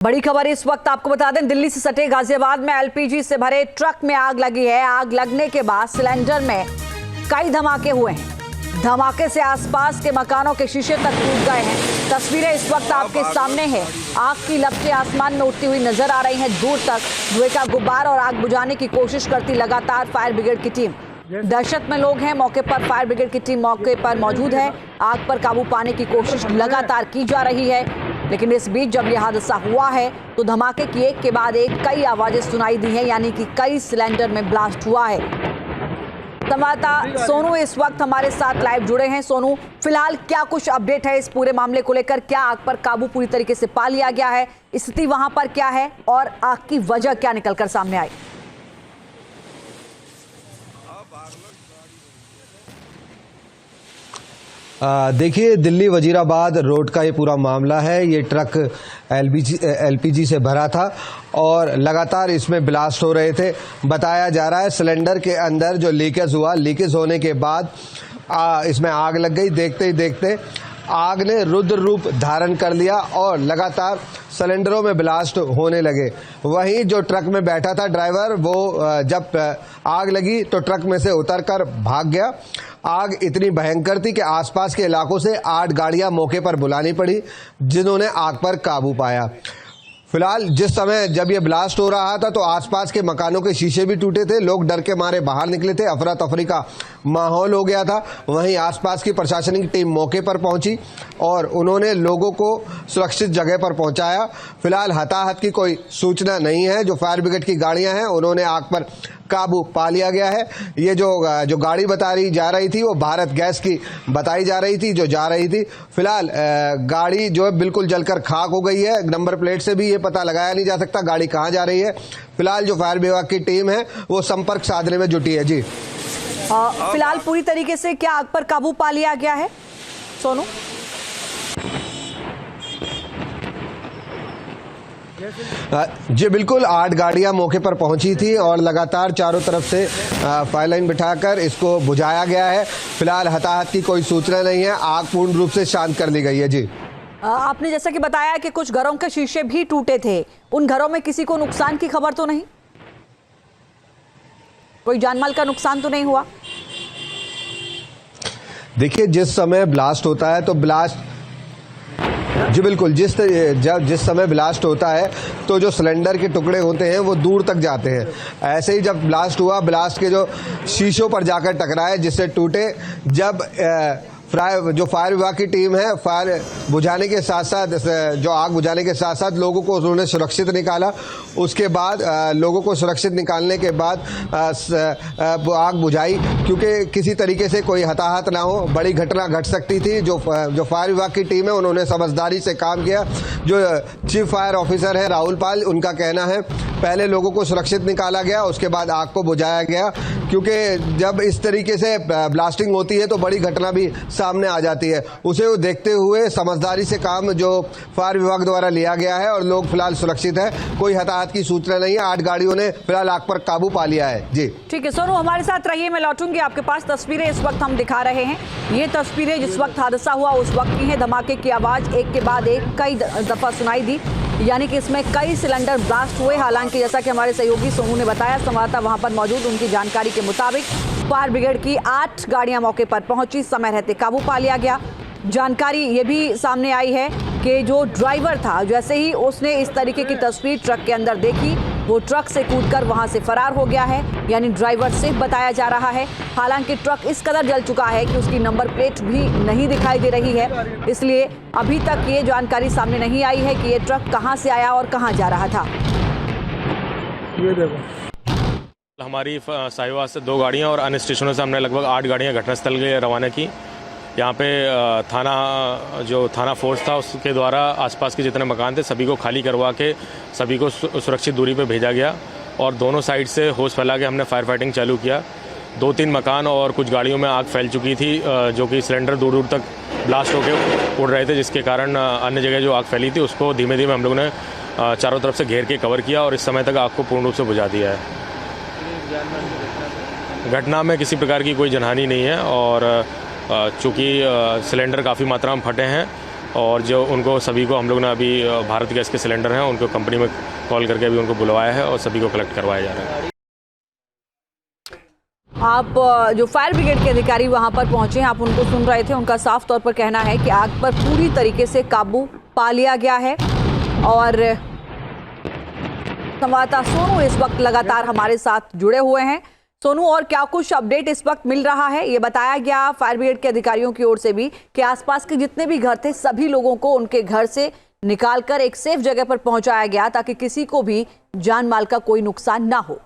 बड़ी खबर इस वक्त आपको बता दें, दिल्ली से सटे गाजियाबाद में एलपीजी से भरे ट्रक में आग लगी है। आग लगने के बाद सिलेंडर में कई धमाके हुए हैं। धमाके से आसपास के मकानों के शीशे तक टूट गए हैं। तस्वीरें इस वक्त आपके सामने हैं। आग की लपटें आसमान में उड़ती हुई नजर आ रही हैं। दूर तक धुएं का गुब्बार और आग बुझाने की कोशिश करती लगातार फायर ब्रिगेड की टीम। दहशत में लोग हैं। मौके पर फायर ब्रिगेड की टीम मौके पर मौजूद है। आग पर काबू पाने की कोशिश लगातार की जा रही है, लेकिन इस बीच जब यह हादसा हुआ है तो धमाके की एक के बाद एक कई आवाजें सुनाई दी हैं, यानी कि कई सिलेंडर में ब्लास्ट हुआ है। संवाददाता सोनू इस वक्त हमारे साथ लाइव जुड़े हैं। सोनू, फिलहाल क्या कुछ अपडेट है इस पूरे मामले को लेकर? क्या आग पर काबू पूरी तरीके से पा लिया गया है? स्थिति वहां पर क्या है और आग की वजह क्या निकलकर सामने आई? देखिए, दिल्ली वजीराबाद रोड का ये पूरा मामला है। ये ट्रक एलपीजी से भरा था और लगातार इसमें ब्लास्ट हो रहे थे। बताया जा रहा है सिलेंडर के अंदर जो लीकेज हुआ, लीकेज होने के बाद इसमें आग लग गई। देखते ही देखते आग ने रुद्र रूप धारण कर लिया और लगातार सिलेंडरों में ब्लास्ट होने लगे। वहीं जो ट्रक में बैठा था ड्राइवर, वो जब आग लगी तो ट्रक में से उतरकर भाग गया। आग इतनी भयंकर थी कि आसपास के इलाकों से 8 गाड़ियां मौके पर बुलानी पड़ी, जिन्होंने आग पर काबू पाया। फिलहाल जिस समय जब ये ब्लास्ट हो रहा था तो आसपास के मकानों के शीशे भी टूटे थे। लोग डर के मारे बाहर निकले थे। अफरा तफरी का माहौल हो गया था। वहीं आसपास की प्रशासनिक टीम मौके पर पहुंची और उन्होंने लोगों को सुरक्षित जगह पर पहुंचाया। फिलहाल हताहत की कोई सूचना नहीं है। जो फायर ब्रिगेड की गाड़ियां हैं उन्होंने आग पर काबू पा लिया गया है। ये जो गाड़ी बताई जा रही थी वो भारत गैस की बताई जा रही थी जो जा रही थी। फिलहाल गाड़ी जो है बिल्कुल जलकर खाक हो गई है। नंबर प्लेट से भी ये पता लगाया नहीं जा सकता गाड़ी कहाँ जा रही है। फिलहाल जो फायर विभाग की टीम है वो संपर्क साधने में जुटी है। जी, फिलहाल पूरी तरीके से क्या आग पर काबू पा लिया गया है सोनू? जी बिल्कुल, 8 गाड़ियां मौके पर पहुंची थी और लगातार चारों तरफ से फायर लाइन बिठाकर इसको बुझाया गया है। फिलहाल हताहत की कोई सूचना नहीं है। आग पूर्ण रूप से शांत कर ली गई है। जी, आपने जैसा कि बताया कि कुछ घरों के शीशे भी टूटे थे। उन घरों में किसी को नुकसान की खबर तो नहीं? कोई जानमाल का नुकसान तो नहीं हुआ? देखिए, जिस समय ब्लास्ट होता है तो जी बिल्कुल, जिस समय ब्लास्ट होता है तो जो सिलेंडर के टुकड़े होते हैं वो दूर तक जाते हैं। ऐसे ही जब ब्लास्ट हुआ, ब्लास्ट के जो शीशों पर जाकर टकराए जिससे टूटे। जब जो फायर विभाग की टीम है, फायर बुझाने के साथ साथ जो आग बुझाने के साथ साथ लोगों को उन्होंने सुरक्षित निकाला। उसके बाद लोगों को सुरक्षित निकालने के बाद वो आग बुझाई, क्योंकि किसी तरीके से कोई हताहत ना हो। बड़ी घटना घट सकती थी। जो फायर विभाग की टीम है उन्होंने समझदारी से काम किया। जो चीफ फायर ऑफिसर है राहुल पाल, उनका कहना है पहले लोगों को सुरक्षित निकाला गया, उसके बाद आग को बुझाया गया, क्योंकि जब इस तरीके से ब्लास्टिंग होती है तो बड़ी घटना भी सामने आ जाती है। उसे देखते हुए समझदारी से काम जो फायर विभाग द्वारा लिया गया है और लोग फिलहाल सुरक्षित है। कोई हताहत की सूचना नहीं है। 8 गाड़ियों ने फिलहाल आग पर काबू पा लिया है। जी ठीक है सोनू, हमारे साथ रहिए। मैं लौटूंगी आपके पास। तस्वीरें इस वक्त हम दिखा रहे हैं। ये तस्वीरें जिस वक्त हादसा हुआ उस वक्त की है। धमाके की आवाज एक के बाद एक कई दफा सुनाई दी, यानी कि इसमें कई सिलेंडर ब्लास्ट हुए। हालांकि जैसा कि हमारे सहयोगी सोनू ने बताया, संवाददाता वहां पर मौजूद, उनकी जानकारी के मुताबिक फायर ब्रिगेड की 8 गाड़ियां मौके पर पहुंची। समय रहते काबू पा लिया गया। जानकारी ये भी सामने आई है कि जो ड्राइवर था, जैसे ही उसने इस तरीके की तस्वीर ट्रक के अंदर देखी, वो ट्रक से कूदकर वहां से फरार हो गया है, यानी ड्राइवर सेफ बताया जा रहा है। हालांकि ट्रक इस कदर जल चुका है कि उसकी नंबर प्लेट भी नहीं दिखाई दे रही है, इसलिए अभी तक ये जानकारी सामने नहीं आई है कि ये ट्रक कहां से आया और कहां जा रहा था। ये देखो, हमारी साहिवाल से 2 गाड़ियां और अन्य स्टेशनों से हमने लगभग 8 गाड़ियां घटनास्थल के रवाना की। यहाँ पे थाना फोर्स था, उसके द्वारा आसपास के जितने मकान थे सभी को खाली करवा के सभी को सुरक्षित दूरी पे भेजा गया और दोनों साइड से होश फैला के हमने फायर फाइटिंग चालू किया। 2-3 मकान और कुछ गाड़ियों में आग फैल चुकी थी, जो कि सिलेंडर दूर दूर तक ब्लास्ट होकर उड़ रहे थे, जिसके कारण अन्य जगह जो आग फैली थी उसको धीमे धीमे हम लोगों ने चारों तरफ से घेर के कवर किया और इस समय तक आग को पूर्ण रूप से बुझा दिया है। घटना में किसी प्रकार की कोई जनहानि नहीं है और चूँकि सिलेंडर काफ़ी मात्रा में फटे हैं और जो उनको सभी को हम लोग ने अभी भारत गैस के सिलेंडर हैं उनको कंपनी में कॉल करके अभी उनको बुलवाया है और सभी को कलेक्ट करवाया जा रहा है। आप जो फायर ब्रिगेड के अधिकारी वहां पर पहुंचे हैं, आप उनको सुन रहे थे। उनका साफ तौर पर कहना है कि आग पर पूरी तरीके से काबू पा लिया गया है। और संवाददाता सोनू इस वक्त लगातार हमारे साथ जुड़े हुए हैं। सोनू, और क्या कुछ अपडेट इस वक्त मिल रहा है? ये बताया गया फायर ब्रिगेड के अधिकारियों की ओर से भी कि आसपास के जितने भी घर थे सभी लोगों को उनके घर से निकालकर एक सेफ जगह पर पहुंचाया गया ताकि किसी को भी जान माल का कोई नुकसान ना हो।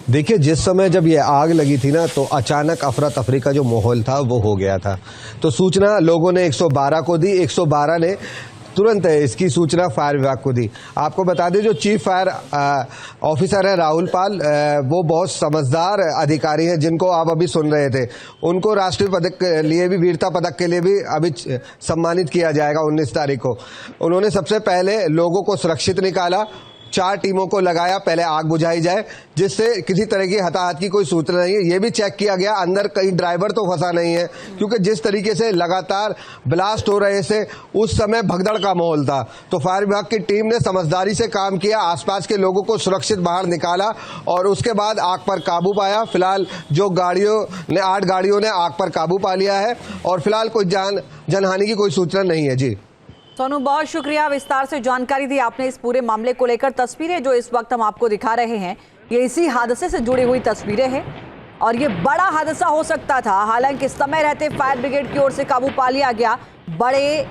देखिए, जिस समय जब ये आग लगी थी ना, तो अचानक अफरा तफरी का जो माहौल था वो हो गया था। तो सूचना लोगों ने 112 को दी। 112 ने तुरंत इसकी सूचना फायर विभाग को दी। आपको बता दें, जो चीफ फायर ऑफिसर है राहुल पाल, वो बहुत समझदार अधिकारी हैं जिनको आप अभी सुन रहे थे। उनको राष्ट्रीय पदक के लिए भी, वीरता पदक के लिए भी अभी सम्मानित किया जाएगा 19 तारीख को। उन्होंने सबसे पहले लोगों को सुरक्षित निकाला, 4 टीमों को लगाया, पहले आग बुझाई जाए जिससे किसी तरह की हताहत की कोई सूचना नहीं है। ये भी चेक किया गया अंदर कहीं ड्राइवर तो फंसा नहीं है, क्योंकि जिस तरीके से लगातार ब्लास्ट हो रहे थे उस समय भगदड़ का माहौल था। तो फायर विभाग की टीम ने समझदारी से काम किया, आसपास के लोगों को सुरक्षित बाहर निकाला और उसके बाद आग पर काबू पाया। फिलहाल जो 8 गाड़ियों ने आग पर काबू पा लिया है और फिलहाल कोई जनहानि की कोई सूचना नहीं है। जी सोनू, बहुत शुक्रिया, विस्तार से जानकारी दी आपने इस पूरे मामले को लेकर। तस्वीरें जो इस वक्त हम आपको दिखा रहे हैं ये इसी हादसे से जुड़ी हुई तस्वीरें हैं और ये बड़ा हादसा हो सकता था। हालांकि समय रहते फायर ब्रिगेड की ओर से काबू पा लिया गया, बड़े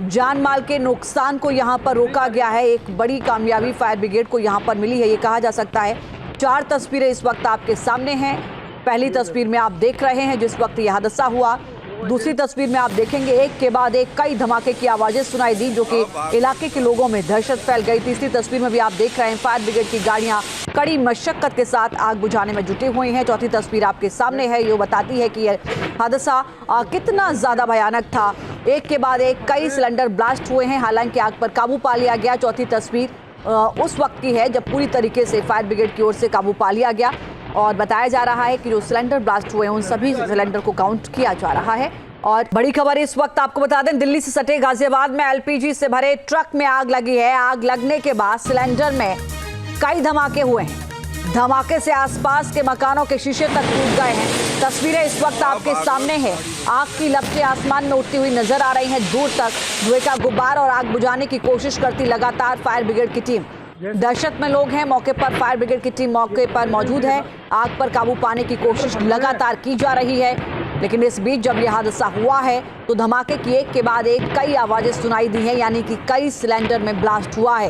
जान माल के नुकसान को यहाँ पर रोका गया है। एक बड़ी कामयाबी फायर ब्रिगेड को यहाँ पर मिली है, ये कहा जा सकता है। 4 तस्वीरें इस वक्त आपके सामने हैं। पहली तस्वीर में आप देख रहे हैं जिस वक्त यह हादसा हुआ। दूसरी तस्वीर में आप देखेंगे एक के बाद एक कई धमाके की आवाजें सुनाई दी जो कि इलाके के लोगों में दहशत फैल गई। तीसरी तस्वीर में भी आप देख रहे हैं फायर ब्रिगेड की गाड़ियां कड़ी मशक्कत के साथ आग बुझाने में जुटी हुई हैं। चौथी तस्वीर आपके सामने है, ये बताती है कि यह हादसा कितना ज्यादा भयानक था। एक के बाद एक कई सिलेंडर ब्लास्ट हुए हैं, हालांकि आग पर काबू पा लिया गया। चौथी तस्वीर उस वक्त की है जब पूरी तरीके से फायर ब्रिगेड की ओर से काबू पा लिया गया और बताया जा रहा है कि जो सिलेंडर ब्लास्ट हुए हैं उन सभी सिलेंडर को काउंट किया जा रहा है। और बड़ी खबर इस वक्त आपको बता दें, दिल्ली से सटे गाजियाबाद में एलपीजी से भरे ट्रक में आग लगी है। आग लगने के बाद सिलेंडर में कई धमाके हुए हैं। धमाके से आसपास के मकानों के शीशे तक टूट गए हैं। तस्वीरें इस वक्त आपके सामने हैं। आग की लपटें आसमान में उठती हुई नजर आ रही हैं। दूर तक धुएं का गुब्बार और आग बुझाने की कोशिश करती लगातार फायर ब्रिगेड की टीम। दहशत में लोग हैं, मौके पर फायर ब्रिगेड की टीम मौके पर मौजूद है। आग पर काबू पाने की कोशिश लगातार की जा रही है, लेकिन इस बीच जब यह हादसा हुआ है तो धमाके की एक के बाद एक कई आवाजें सुनाई दी हैं, यानी कि कई सिलेंडर में ब्लास्ट हुआ है।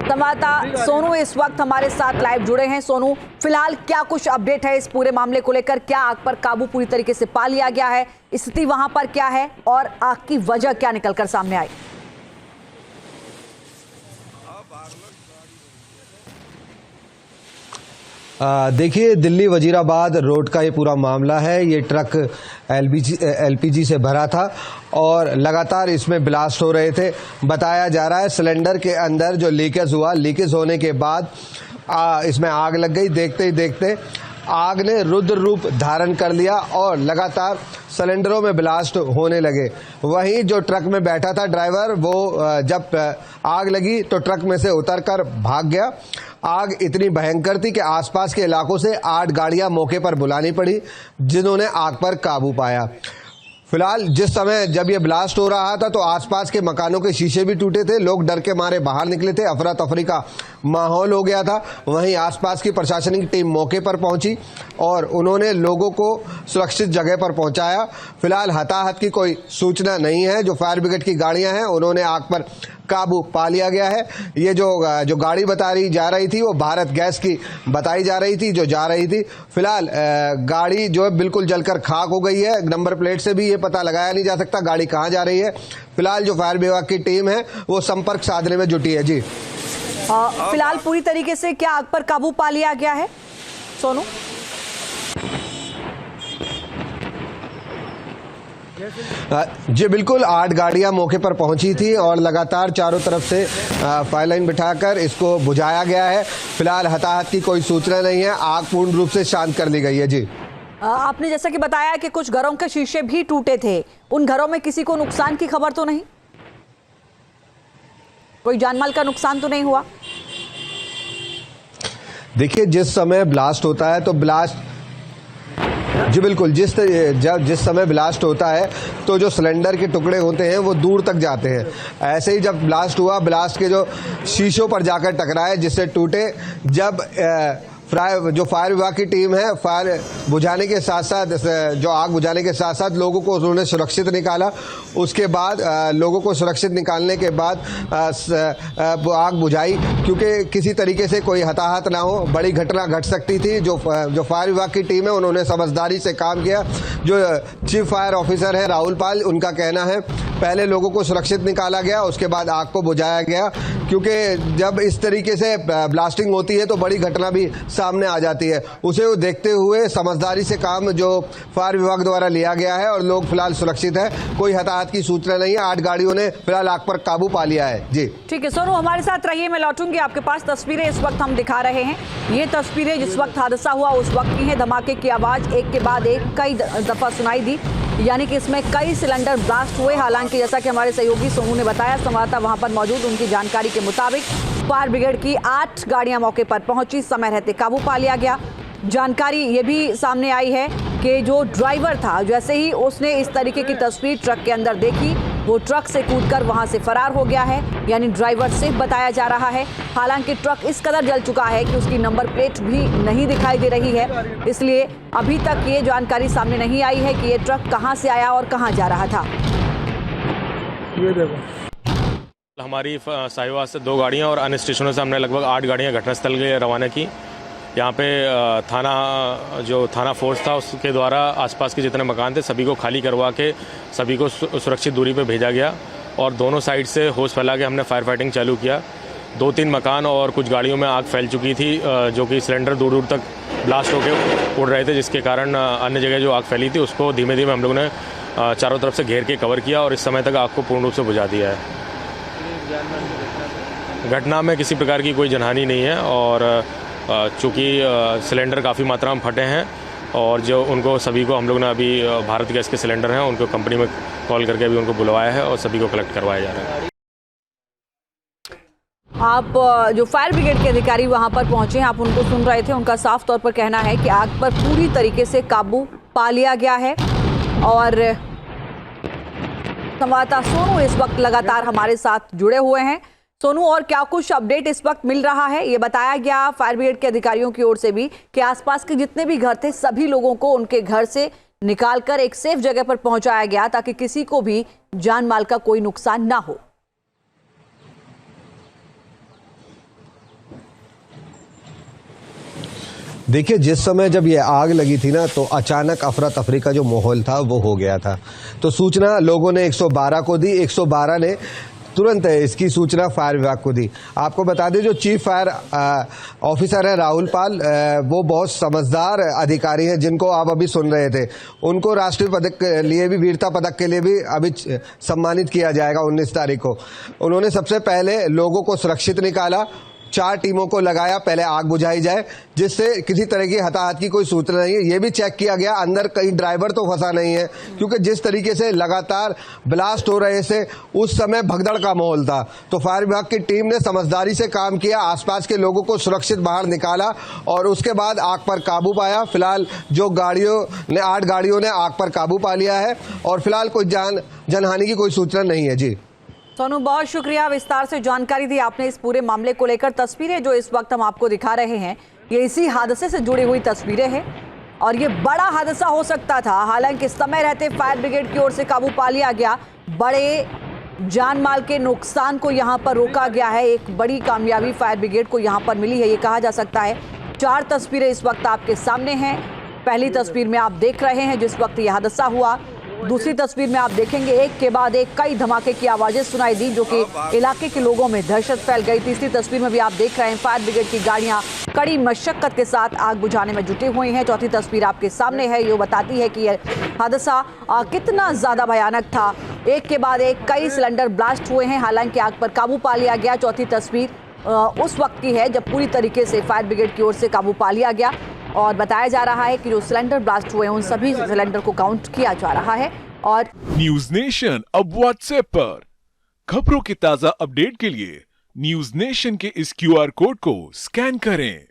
संवाददाता सोनू इस वक्त हमारे साथ लाइव जुड़े हैं। सोनू, फिलहाल क्या कुछ अपडेट है इस पूरे मामले को लेकर? क्या आग पर काबू पूरी तरीके से पा लिया गया है? स्थिति वहां पर क्या है और आग की वजह क्या निकलकर सामने आई? देखिए, दिल्ली वजीराबाद रोड का ये पूरा मामला है। ये ट्रक एलपीजी से भरा था और लगातार इसमें ब्लास्ट हो रहे थे। बताया जा रहा है सिलेंडर के अंदर जो लीकेज हुआ, लीकेज होने के बाद इसमें आग लग गई। देखते ही देखते आग ने रुद्र रूप धारण कर लिया और लगातार सिलेंडरों में ब्लास्ट होने लगे। वहीं जो ट्रक में बैठा था ड्राइवर, वो जब आग लगी तो ट्रक में से उतरकर भाग गया। आग इतनी भयंकर थी कि आसपास के इलाकों से 8 गाड़ियां मौके पर बुलानी पड़ी, जिन्होंने आग पर काबू पाया। फिलहाल जिस समय जब ये ब्लास्ट हो रहा था तो आसपास के मकानों के शीशे भी टूटे थे, लोग डर के मारे बाहर निकले थे, अफरा तफरी का माहौल हो गया था। वहीं आसपास की प्रशासनिक टीम मौके पर पहुंची और उन्होंने लोगों को सुरक्षित जगह पर पहुंचाया। फिलहाल हताहत की कोई सूचना नहीं है। जो फायर ब्रिगेड की गाड़ियां हैं उन्होंने आग पर काबू पा लिया गया है। ये जो गाड़ी बताई जा रही थी वो भारत गैस की बताई जा रही थी जो जा रही थी। फिलहाल गाड़ी जो है बिल्कुल जलकर खाक हो गई है। नंबर प्लेट से भी ये पता लगाया नहीं जा सकता गाड़ी कहाँ जा रही है। फिलहाल जो फायर विभाग की टीम है वो संपर्क साधने में जुटी है। जी फिलहाल पूरी तरीके से क्या आग पर काबू पा लिया गया है सोनू? जी बिल्कुल, 8 गाड़ियां मौके पर पहुंची थी और लगातार चारों तरफ से फायर लाइन बिठाकर इसको बुझाया गया है। फिलहाल हताहत की कोई सूचना नहीं है, आग पूर्ण रूप से शांत कर ली गई है। जी, आपने जैसा कि बताया कि कुछ घरों के शीशे भी टूटे थे, उन घरों में किसी को नुकसान की खबर तो नहीं? कोई जानमाल का नुकसान तो नहीं हुआ? देखिए, जिस समय ब्लास्ट होता है तो जी बिल्कुल, जिस समय ब्लास्ट होता है तो जो सिलेंडर के टुकड़े होते हैं वो दूर तक जाते हैं। ऐसे ही जब ब्लास्ट हुआ, ब्लास्ट के जो शीशों पर जाकर टकराए जिससे टूटे। जब जो फायर विभाग की टीम है, फायर बुझाने के साथ साथ जो आग बुझाने के साथ साथ लोगों को उन्होंने सुरक्षित निकाला। उसके बाद लोगों को सुरक्षित निकालने के बाद आग बुझाई, क्योंकि किसी तरीके से कोई हताहत ना हो, बड़ी घटना घट सकती थी। जो फायर विभाग की टीम है उन्होंने समझदारी से काम किया। जो चीफ फायर ऑफिसर है राहुल पाल, उनका कहना है पहले लोगों को सुरक्षित निकाला गया, उसके बाद आग को बुझाया गया, क्योंकि जब इस तरीके से ब्लास्टिंग होती है तो बड़ी घटना भी सामने आ जाती है। उसे देखते हुए समझदारी से काम जो फायर विभाग द्वारा लिया गया है और लोग फिलहाल सुरक्षित है, कोई हताहत की सूचना नहीं है। 8 गाड़ियों ने फिलहाल आग पर काबू पा लिया है। जी ठीक है सोनू, हमारे साथ रहिए, मैं लौटूंगी आपके पास। तस्वीरें इस वक्त हम दिखा रहे हैं, ये तस्वीरें जिस वक्त हादसा हुआ उस वक्त की है। धमाके की आवाज एक के बाद एक कई दफा सुनाई दी, यानी कि इसमें कई सिलेंडर ब्लास्ट हुए। हालांकि जैसा कि हमारे सहयोगी सोनू ने बताया, संवाददाता वहां पर मौजूद, उनकी जानकारी के मुताबिक फायर ब्रिगेड की 8 गाड़ियां मौके पर पहुंची, समय रहते काबू पा लिया गया। जानकारी ये भी सामने आई है कि जो ड्राइवर था, जैसे ही उसने इस तरीके की तस्वीर ट्रक के अंदर देखी, वो ट्रक से कूदकर वहां से फरार हो गया है, यानी ड्राइवर सेफ बताया जा रहा है। हालांकि ट्रक इस कदर जल चुका है कि उसकी नंबर प्लेट भी नहीं दिखाई दे रही है, इसलिए अभी तक ये जानकारी सामने नहीं आई है कि ये ट्रक कहां से आया और कहां जा रहा था। ये देखो, हमारी साहिवाल से 2 गाड़ियां और अन्य स्टेशनों से हमने लगभग 8 गाड़ियां घटनास्थल के लिए रवाना की। यहाँ पे थाना फोर्स था, उसके द्वारा आसपास के जितने मकान थे सभी को खाली करवा के सभी को सुरक्षित दूरी पे भेजा गया और दोनों साइड से होश फैला के हमने फायर फाइटिंग चालू किया। 2-3 मकान और कुछ गाड़ियों में आग फैल चुकी थी, जो कि सिलेंडर दूर दूर तक ब्लास्ट होकर उड़ रहे थे, जिसके कारण अन्य जगह जो आग फैली थी उसको धीमे धीमे हम लोगों ने चारों तरफ से घेर के कवर किया और इस समय तक आग को पूर्ण रूप से बुझा दिया है। घटना में किसी प्रकार की कोई जनहानि नहीं है और चूँकि सिलेंडर काफ़ी मात्रा में फटे हैं और जो उनको सभी को हम लोग ने अभी भारत गैस के सिलेंडर हैं उनको कंपनी में कॉल करके अभी उनको बुलवाया है और सभी को कलेक्ट करवाया जा रहा है। आप जो फायर ब्रिगेड के अधिकारी वहां पर पहुंचे हैं, आप उनको सुन रहे थे, उनका साफ तौर पर कहना है कि आग पर पूरी तरीके से काबू पा लिया गया है। और संवाददाता सोनू इस वक्त लगातार हमारे साथ जुड़े हुए हैं। सोनू, और क्या कुछ अपडेट इस वक्त मिल रहा है? ये बताया गया फायर ब्रिगेड के अधिकारियों की ओर से भी कि आसपास के जितने भी घर थे सभी लोगों को उनके घर से निकालकर एक सेफ जगह पर पहुंचाया गया ताकि किसी को भी जान माल का कोई नुकसान ना हो। देखिए, जिस समय जब ये आग लगी थी ना तो अचानक अफरा तफरी का जो माहौल था वो हो गया था। तो सूचना लोगों ने 112 को दी, 112 ने तुरंत इसकी सूचना फायर विभाग को दी। आपको बता दें, जो चीफ फायर ऑफिसर है राहुल पाल, वो बहुत समझदार अधिकारी हैं जिनको आप अभी सुन रहे थे। उनको राष्ट्रीय पदक के लिए भी, वीरता पदक के लिए भी अभी सम्मानित किया जाएगा 19 तारीख को। उन्होंने सबसे पहले लोगों को सुरक्षित निकाला, 4 टीमों को लगाया, पहले आग बुझाई जाए, जिससे किसी तरह की हताहत की कोई सूचना नहीं है। ये भी चेक किया गया अंदर कहीं ड्राइवर तो फंसा नहीं है, क्योंकि जिस तरीके से लगातार ब्लास्ट हो रहे थे उस समय भगदड़ का माहौल था। तो फायर विभाग की टीम ने समझदारी से काम किया, आसपास के लोगों को सुरक्षित बाहर निकाला और उसके बाद आग पर काबू पाया। फिलहाल जो 8 गाड़ियों ने आग पर काबू पा लिया है और फिलहाल कोई जनहानि की कोई सूचना नहीं है। जी सोनू, बहुत शुक्रिया, विस्तार से जानकारी दी आपने इस पूरे मामले को लेकर। तस्वीरें जो इस वक्त हम आपको दिखा रहे हैं ये इसी हादसे से जुड़ी हुई तस्वीरें हैं और ये बड़ा हादसा हो सकता था। हालांकि समय रहते फायर ब्रिगेड की ओर से काबू पा लिया गया, बड़े जान माल के नुकसान को यहाँ पर रोका गया है। एक बड़ी कामयाबी फायर ब्रिगेड को यहाँ पर मिली है, ये कहा जा सकता है। 4 तस्वीरें इस वक्त आपके सामने हैं। पहली तस्वीर में आप देख रहे हैं जिस वक्त यह हादसा हुआ, दूसरी तस्वीर में आप देखेंगे एक के बाद एक कई धमाके की आवाजें सुनाई दी, जो कि इलाके के लोगों में दहशत फैल गई। तीसरी तस्वीर में भी आप देख रहे हैं फायर ब्रिगेड की गाड़ियां कड़ी मशक्कत के साथ आग बुझाने में जुटी हुई हैं। चौथी तस्वीर आपके सामने है, ये बताती है कि यह हादसा कितना ज्यादा भयानक था। एक के बाद एक कई सिलेंडर ब्लास्ट हुए हैं, हालांकि आग पर काबू पा लिया गया। चौथी तस्वीर उस वक्त की है जब पूरी तरीके से फायर ब्रिगेड की ओर से काबू पा लिया गया और बताया जा रहा है कि जो सिलेंडर ब्लास्ट हुए हैं उन सभी सिलेंडर को काउंट किया जा रहा है। और न्यूज नेशन अब व्हाट्सएप पर खबरों के ताजा अपडेट के लिए न्यूज नेशन के इस QR कोड को स्कैन करें।